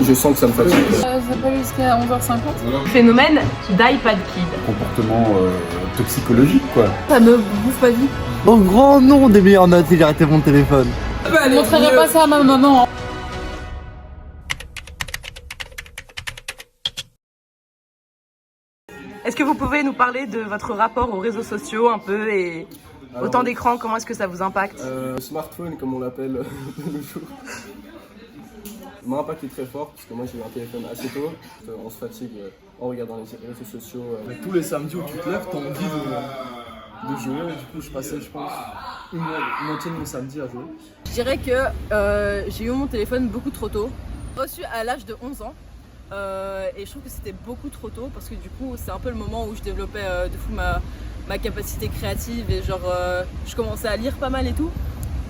je sens que ça me fatigue. Ça s'appelle jusqu'à 11h50. Phénomène d'iPad Kid. Comportement toxicologique, quoi. Ça me bouffe pas vie. Au grand nom des meilleures notes, il a arrêté mon téléphone. Je montrerai pas ça à ma maman. Est-ce que vous pouvez nous parler de votre rapport aux réseaux sociaux un peu et au temps d'écran, comment est-ce que ça vous impacte? Smartphone, comme on l'appelle de nos jours. Mon impact est très fort parce que moi j'ai eu un téléphone assez tôt. On se fatigue en regardant les réseaux sociaux. Mais tous les samedis où tu te lèves, t'as envie de jouer. Du coup, je passais, je pense, une moitié de mon samedi à jouer. Je dirais que j'ai eu mon téléphone beaucoup trop tôt. Reçu à l'âge de 11 ans. Et je trouve que c'était beaucoup trop tôt parce que du coup, c'est un peu le moment où je développais de fou ma capacité créative et genre je commençais à lire pas mal et tout.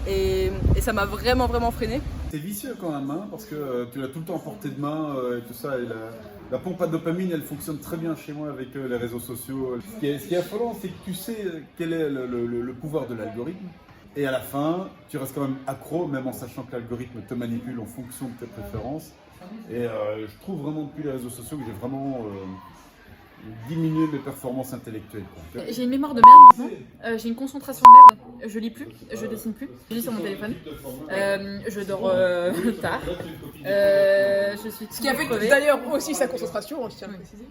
Et ça m'a vraiment freiné. C'est vicieux quand même, hein, parce que tu l'as tout le temps à portée de main et tout ça. Et la pompe à dopamine, elle fonctionne très bien chez moi avec les réseaux sociaux. Ce qui est affolant, c'est que tu sais quel est le pouvoir de l'algorithme. Et à la fin, tu restes quand même accro, même en sachant que l'algorithme te manipule en fonction de tes préférences. Et je trouve vraiment depuis les réseaux sociaux que j'ai vraiment diminué mes performances intellectuelles. J'ai une mémoire de merde maintenant. J'ai une concentration de merde. Je lis plus, je dessine plus. Je lis sur mon téléphone. Je dors tard. Je suis Ce qui affecte d'ailleurs aussi sa concentration, je tiens à le préciser.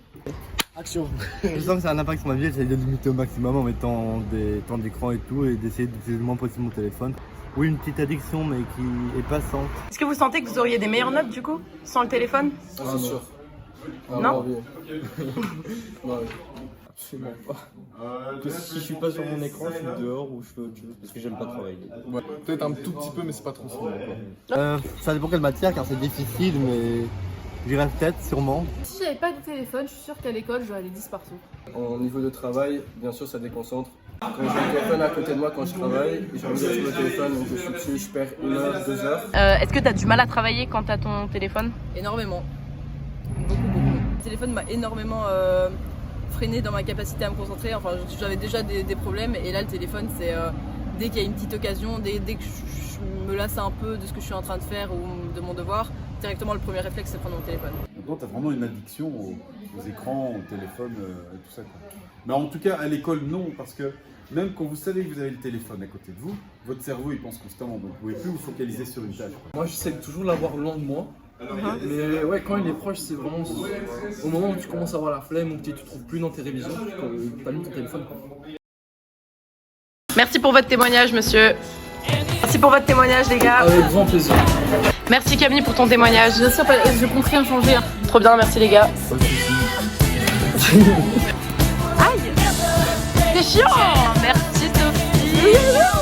Action. Je sens que ça a un impact sur ma vie, j'essaie de limiter au maximum en mettant des temps d'écran et tout et d'essayer d'utiliser le moins possible mon téléphone. Oui, une petite addiction mais qui est passante. Est-ce que vous sentez que vous auriez des meilleures notes du coup, sans le téléphone? Ah, c'est sûr. Ah, Non. Non, absolument pas. Si je suis pas sur mon écran, je suis dehors ou je fais autre chose parce que j'aime pas travailler. Ouais, peut-être un tout petit peu, mais c'est pas trop souvent. Ça dépend quelle matière car c'est difficile mais j'irai peut-être, sûrement. Si j'avais pas de téléphone, je suis sûre qu'à l'école j'aurais des 10 partout. Au niveau de travail, bien sûr, ça déconcentre. Quand j'ai le téléphone à côté de moi quand je travaille, je regarde sur le téléphone, donc je suis dessus, je perds 1 heure, 2 heures. Est-ce que tu as du mal à travailler quand tu as ton téléphone? Énormément. Beaucoup. Le téléphone m'a énormément freiné dans ma capacité à me concentrer. Enfin, j'avais déjà des problèmes et là, le téléphone, c'est dès qu'il y a une petite occasion, dès que je me lasse un peu de ce que je suis en train de faire ou de mon devoir, directement le premier réflexe, c'est prendre mon téléphone. Donc tu as vraiment une addiction aux écrans, au téléphone et tout ça, quoi. Mais en tout cas, à l'école, non, parce que même quand vous savez que vous avez le téléphone à côté de vous, votre cerveau, il pense constamment, donc vous ne pouvez plus vous focaliser sur une tâche, quoi. Moi, j'essaie de toujours l'avoir loin de moi. Mais ouais, quand il est proche, c'est vraiment au moment où tu commences à avoir la flemme ou que tu ne trouves plus dans tes révisions, tu allumes ton téléphone, quoi. Merci pour votre témoignage, monsieur. Merci pour votre témoignage, les gars. Avec grand plaisir. Merci Camille pour ton témoignage. Bien sûr, je compte rien changer. Trop bien, merci les gars. Aïe, c'est chiant. Merci Sophie.